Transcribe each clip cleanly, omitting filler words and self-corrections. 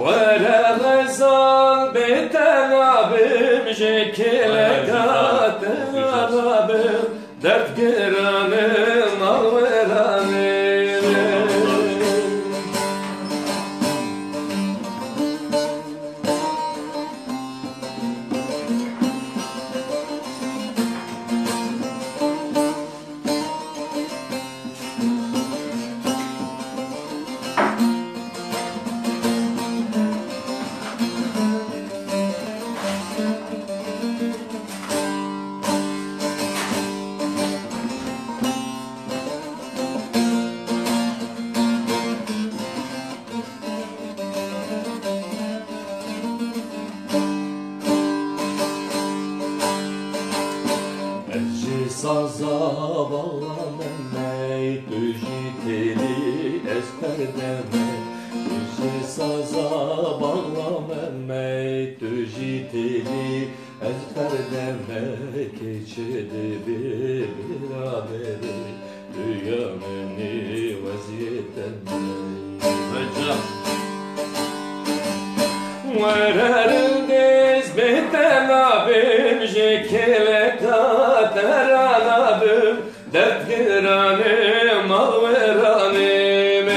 Vere gazal beten abim Jekile katen abim Dert giranım al veranım Saza bağlam emmey Düjiteli esper demey Düji saza bağlam emmey Düjiteli esper demey Keçedi bir haberi Düyanını vaziyetten Hocam Vererim dizbeten abim Jekile kater anabim Dert giranım al veranım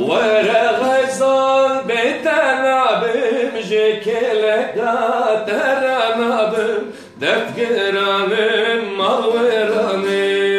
Vere gazal beten abim Jekile kater anabim Dert giranım al veranım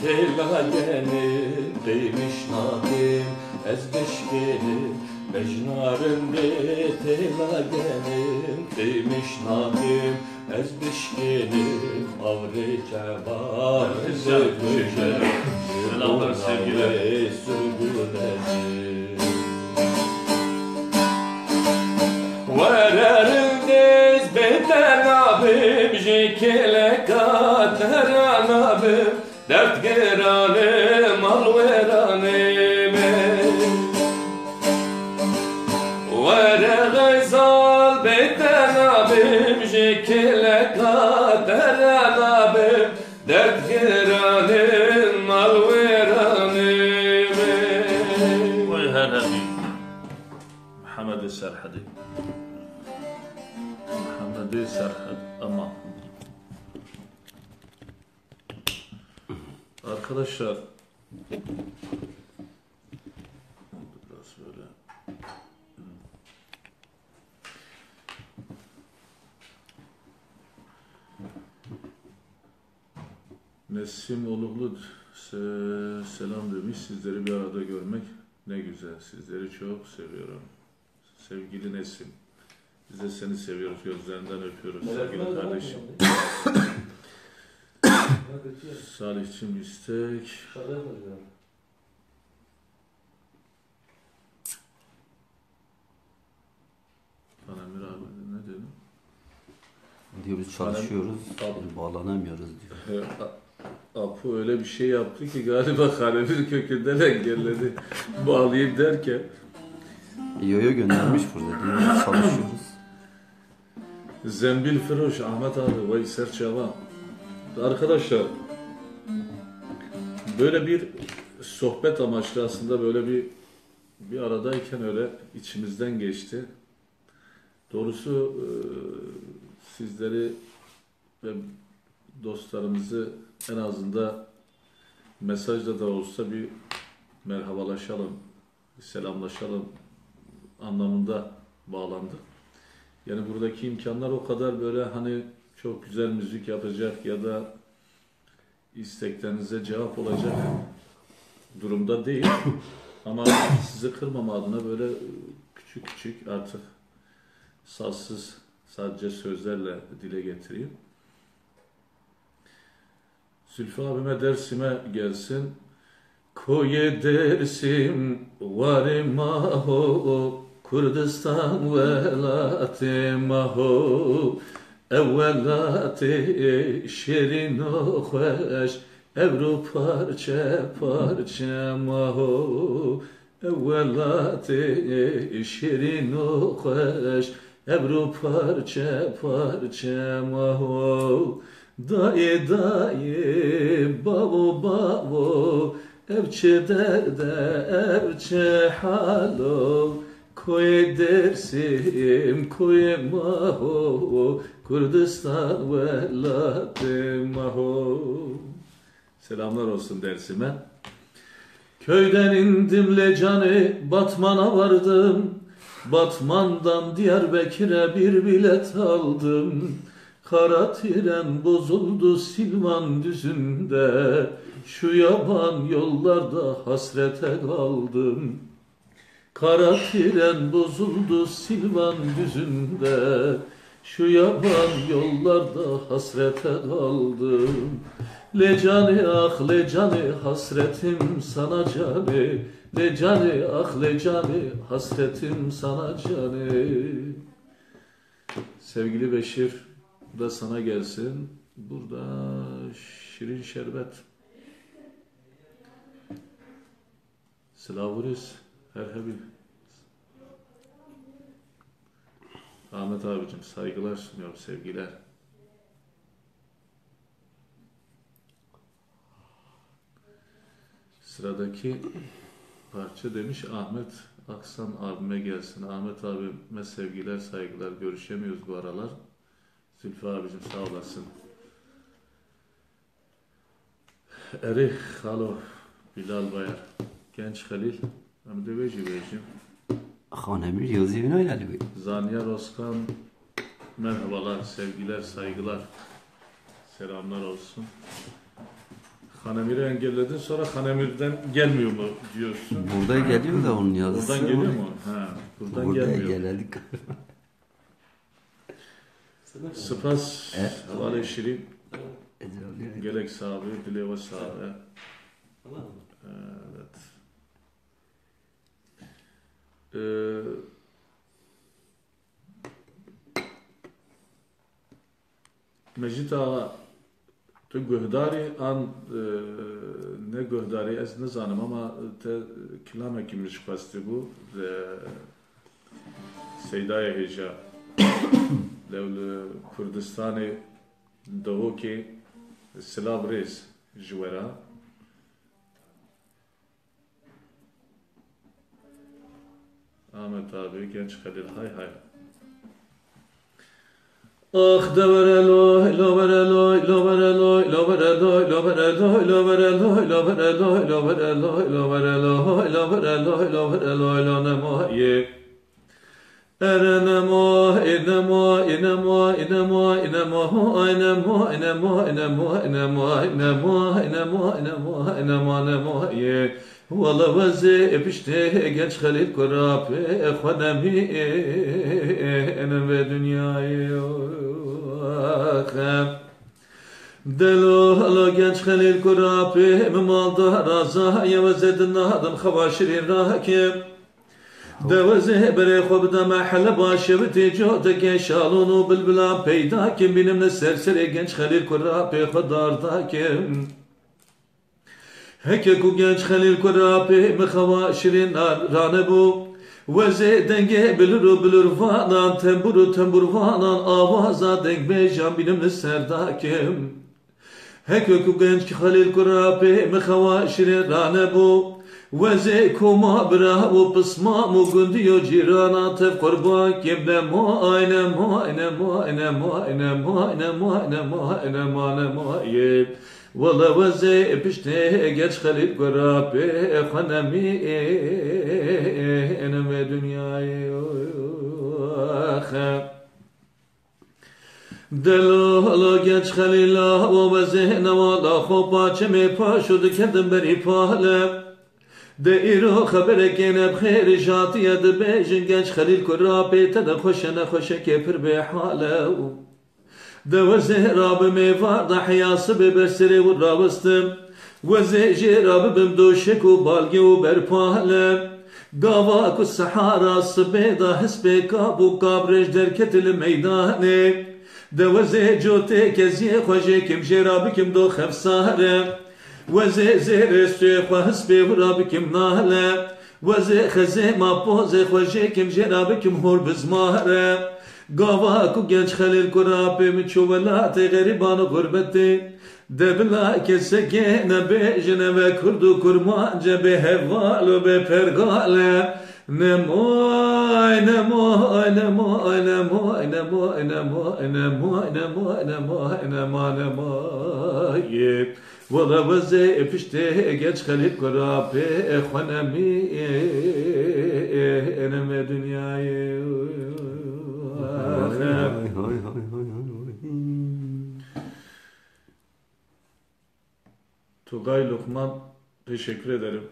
Telagenim demiş nadim ezbeşgenim Mecnarım de telagenim demiş nadim ezbeşgenim Avre kebar zevküşem Selamlar sevgiler Vererim diz beten abim Jekile kater anabim Dert giranım al veranım Vere gazal beten abim Jekile kater anabim Dert giranım al veranım Vay her hadi Muhammed Serhadi Muhammed Serhadi ama arkadaşlar biraz böyle Nesim Oluklu selam demiş. Sizleri bir arada görmek ne güzel. Sizleri çok seviyorum. Sevgili Nesim. Biz de seni seviyoruz. Gözlerinden öpüyoruz. Sevgili kardeşim. Salihçim istek. Panemir abi ne dedim? Diyor biz çalışıyoruz, bağlanamıyoruz diyor. Apo öyle bir şey yaptı ki galiba Kanemir kökünden engelledi. Bağlayayım derken. Yoyo göndermiş burada diyor biz çalışıyoruz. Zembil Firoş, Ahmet abi, vay Serçava. Arkadaşlar böyle bir sohbet amaçlı aslında böyle bir aradayken öyle içimizden geçti. Doğrusu sizleri ve dostlarımızı en azından mesajla da olsa bir merhabalaşalım, bir selamlaşalım anlamında bağlandık. Yani buradaki imkanlar o kadar böyle hani çok güzel müzik yapacak ya da isteklerinize cevap olacak durumda değil. Ama sizi kırmama adına böyle küçük küçük artık sazsız Sadece sözlerle dile getireyim. Zülfü abime Dersim'e gelsin. Koye Dersim varimaho Kurdistan velate maho evvelate şerin hoş evru parça parça maho evvelate şerin hoş evru parça parça maho daye daye bavo bavo evçe derde evçe halo koy Dersim koy maho Kurdistan velate maho. Selamlar olsun Dersim'e. Köyden indim Lecan'ı Batman'a vardım. Batman'dan Diyarbakır'a bir bilet aldım. Kara tren bozuldu Silvan düzünde. Şu yaban yollarda hasrete kaldım. Kara tren bozuldu Silvan düzünde. Şu yaban yollarda hasrete kaldım. Lecani ah lecani hasretim sana cani. Lecani ah lecani hasretim sana cani. Sevgili Beşir, bu da sana gelsin. Burada şirin şerbet. Slavuris Erhebi. Ahmet abicim saygılar sunuyorum, sevgiler. Sıradaki parça demiş Ahmet Aksan abime gelsin. Ahmet abime sevgiler, saygılar. Görüşemiyoruz bu aralar. Zülfü abicim sağ olasın. Erih Halo Bilal Bayar. Genç Halil. Hamdi Beyciğim. Hanemir yazıyor öyle. Zaniyar Oskan. Merhabalar, sevgiler, saygılar. Selamlar olsun. Hanemir'i engelledin, sonra Hanemir'den gelmiyor mu diyorsun? Burada geliyor da onun yazısı. Buradan geliyor mu? Ha, buradan gelmiyor. Geledik. Spas, Havale Şirin, Evet. Gerek sahibi, Dileva sahibi. Evet. Mecid Ağa, tu guhdari an ne guhdari ez nizanim ama te kilame kimmiş kastı bu Seydaya Heca levl Kurdistan'ı doğu ki Slav Reis jwera Ahmet abi genç Halil hay hay. Ah devereloy, lovereloy, lovereloy, lovereloy, lovereloy, lovereloy, lovereloy, lovereloy, lovereloy, lovereloy, lovereloy, lonemoye. Erenemo, inemo, inemo, inemo, inemo, inemo, inemo, inemo, inemo, inemo, inemo, inemo, inemo, nemoye. Valla vaze pişte genç Halil Kurab ekhanemi enem ve dünyayı delo hala genç Halil Kurab memalda raza yevzedin nadan xavaşirin rakim devaze bere xobda mahal başevti jodake şalunu bilbila peyda kim benimle serseri genç Halil Kurab xadardakim Heke ku genç Halil Kurabı mıhava şirin ranebu Veze denge bilur vanan tembur vanan avaza denk bejan benimle serdakim Heke ku genç Halil Kurabı mıhava şirin ranebu Veze kuma bravo pısma mu gündiyo cirana tev kurban kimle mo ayne mo ayne mo ayne mo ayne mo ayne mo ayne mo ayne mo ayne mo ayne Valla vaze pişte genç Halil Kurabı ekhanemi enem ve dünyayı Delo genç Halil'a o vaze nevala hopa çeme paşudu kendim beri pahle Deiro haberek yine bkhir jatiye de bejin genç Halil kurabete de hoşene hoşe kefir be halev de veze Rabbime var da hayası be bersere ve ravastım veze Rabbim doşek u balge u berpale gava ku sahara sbeda hisbe kabu kabrej derketil meydane de veze jote keziye hoje kim jerabi kim do khafsare وزي زير استيخ وحسبي ورابكم نهلا وزي خزي ما بوزي خوشيكم جرابكم هور بزمارة قواكو جنش خليل كرابي من شوالات غريبان غربتي دبلا كسكينة بيجنة وكردو كرمانجة بهوالو بپرغالة نموي نموي نموي نموي نموي نموي نموي نموي نموي نموي نموي Valla vazze epişte geç Halil kurabe ekhanemi eneme dünyayı Tugay Lokman teşekkür ederim.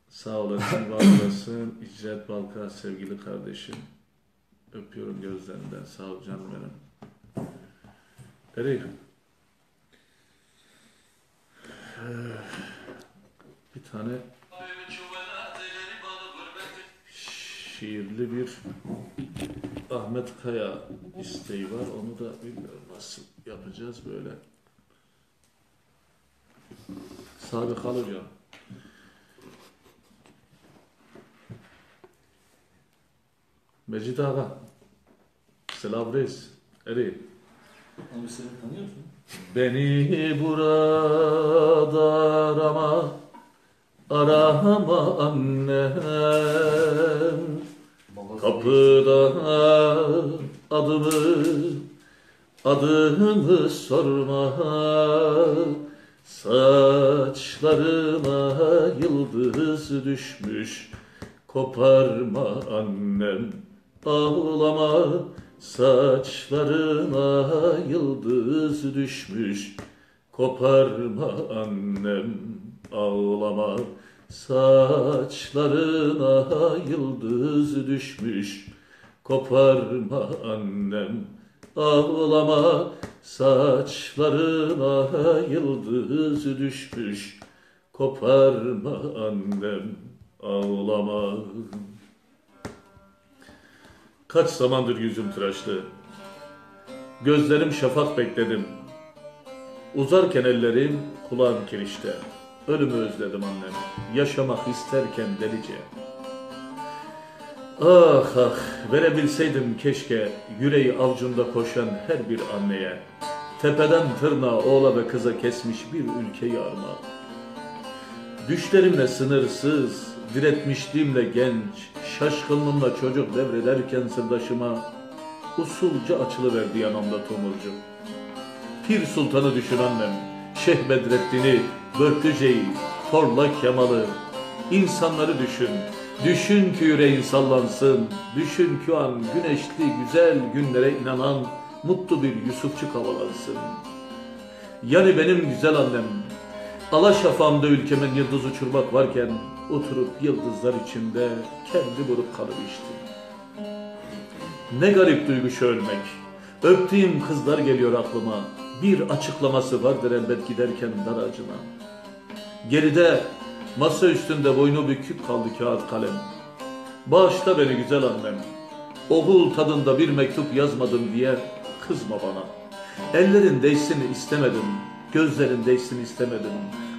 Sağ olasın, var olasın. İcret Balka sevgili kardeşim. Öpüyorum gözlerinden. Sağ ol canım benim. Nereye? Bir tane şiirli bir Ahmet Kaya isteği var. Onu da bilmiyorum nasıl yapacağız böyle. Sabık alacağım. Mecid Ağa. Selam reis. Eri. Abi seni tanıyor musun? Beni burada arama annem kapıda adımı sorma saçlarıma yıldız düşmüş koparma annem ağlama saçlarına yıldız düşmüş koparma annem ağlama saçlarına yıldız düşmüş koparma annem ağlama saçlarına yıldız düşmüş koparma annem ağlama. Kaç zamandır yüzüm tıraşlı, gözlerim şafak bekledim. Uzarken ellerim kulağım kirişte. Ölümü özledim annem, yaşamak isterken delice. Ah ah, verebilseydim keşke yüreği avcunda koşan her bir anneye. Tepeden tırnağa oğla ve kıza kesmiş bir ülkeyi armağan. Düşlerimle sınırsız, diretmişliğimle genç, şaşkınlığımla çocuk devrederken sırdaşıma usulca açılıverdi yanımda tomurcuk. Pir Sultan'ı düşün annem, Şeyh Bedrettin'i, Börklüce'yi, Torla Kemal'ı, insanları düşün. Düşün ki yüreğin sallansın, düşün ki o an güneşli güzel günlere inanan mutlu bir Yusufçuk havalansın. Yani benim güzel annem, alaşafamda ülkemin yıldız uçurmak varken oturup yıldızlar içinde kendi vurup kalıvermiştim. Ne garip duygu şu ölmek. Öptüğüm kızlar geliyor aklıma. Bir açıklaması vardır elbet giderken dar acına. Geride masa üstünde boynu bükük kaldı kağıt kalem. Bağışla beni güzel annem. Oğul tadında bir mektup yazmadım diye kızma bana. Ellerin değsin istemedim. Gözlerin değsin istemedim.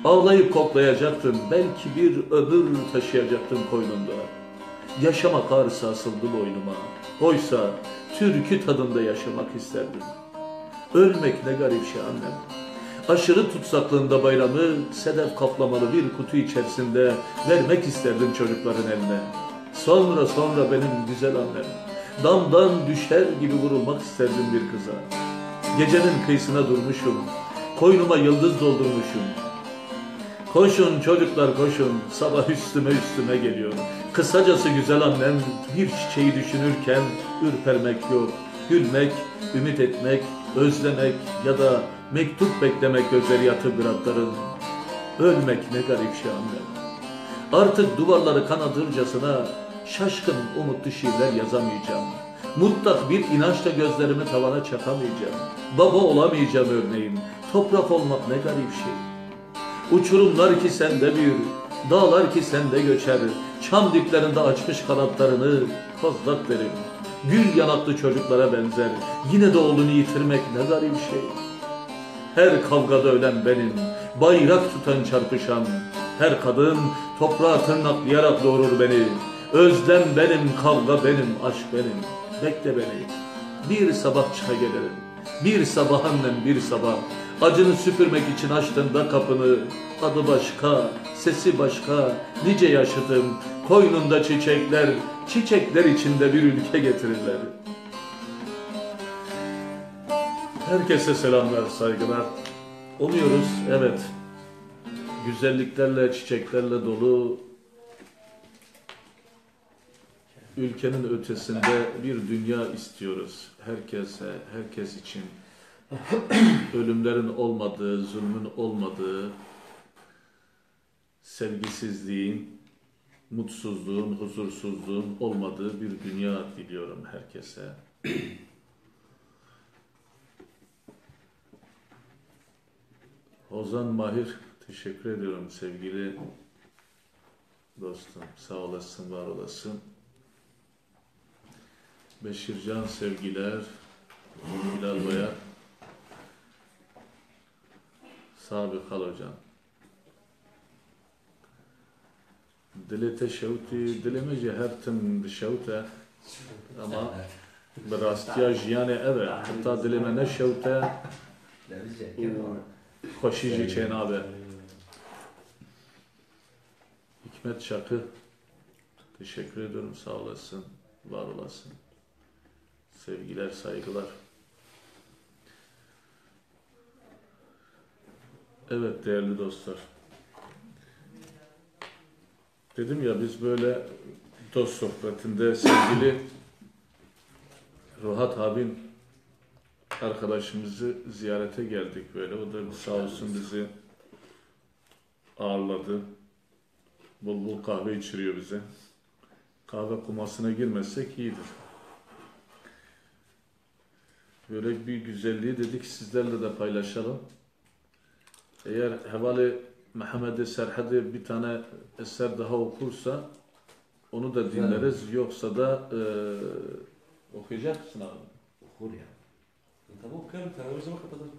Ağlayıp koklayacaktın. Belki bir ömür taşıyacaktın koynunda. Yaşamak ağrısı asıldı boynuma. Oysa türkü tadında yaşamak isterdim. Ölmek ne garip şey annem. Aşırı tutsaklığında bayramı sedef kaplamalı bir kutu içerisinde vermek isterdim çocukların eline. Sonra benim güzel annem. Damdan düşer gibi vurulmak isterdim bir kıza. Gecenin kıyısına durmuşum. Koynuma yıldız doldurmuşum. Koşun çocuklar koşun, sabah üstüme geliyor. Kısacası güzel annem, bir çiçeği düşünürken ürpermek yok. Gülmek, ümit etmek, özlemek ya da mektup beklemek gözleri yatıp bırakların. Ölmek ne garip şey annem. Artık duvarları kanatırcasına şaşkın umutlu şiirler yazamayacağım. Mutlak bir inançla gözlerimi tavana çakamayacağım. Baba olamayacağım örneğin. Toprak olmak ne garip şey. Uçurumlar ki sende büyür, dağlar ki sende göçer. Çam diplerinde açmış kanatlarını kozlak derim. Gül yanaklı çocuklara benzer. Yine de oğlunu yitirmek ne garip şey. Her kavgada ölen benim, bayrak tutan çarpışan. Her kadın toprağa tırnaklayarak doğurur beni. Özlem benim, kavga benim, aşk benim. Bekle beni. Bir sabah çıka gelirim. Bir sabah annem, bir sabah. Acını süpürmek için açtığında kapını. Adı başka, sesi başka. Nice yaşadım. Koynunda çiçekler, çiçekler içinde bir ülke getirirler. Herkese selamlar, saygılar. Umuyoruz, evet. Güzelliklerle, çiçeklerle dolu ülkenin ötesinde bir dünya istiyoruz. Herkese, herkes için. Ölümlerin olmadığı, zulmün olmadığı, sevgisizliğin, mutsuzluğun, huzursuzluğun olmadığı bir dünya diliyorum herkese. Ozan Mahir, teşekkür ediyorum sevgili dostum. Sağ olasın, var olasın. Beşircan sevgiler. Bilal Bayar. Sabıkal hocam. Dilete şevti, dileme cehertim şevte. Ama berastya jiyane eve. Hatta dileme ne şevte. Koşici Çenabe. Hikmet Çakı. Teşekkür ediyorum. Sağ olasın. Var olasın. Sevgiler, saygılar. Evet değerli dostlar. Dedim ya biz böyle dost sohbetinde sevgili Ruhat abin arkadaşımızı ziyarete geldik böyle. O da sağ olsun bizi ağırladı. Bol bol kahve içiriyor bize. Kahve kumasına girmezsek iyidir. Böyle bir güzelliği dedik sizlerle de paylaşalım. Eğer Hevali Mehmet-i Serhadi bir tane eser daha okursa onu da dinleriz. Yoksa da okuyacak mısın abi? Okur ya. Tamam okuyalım. Televizyon kapatalım.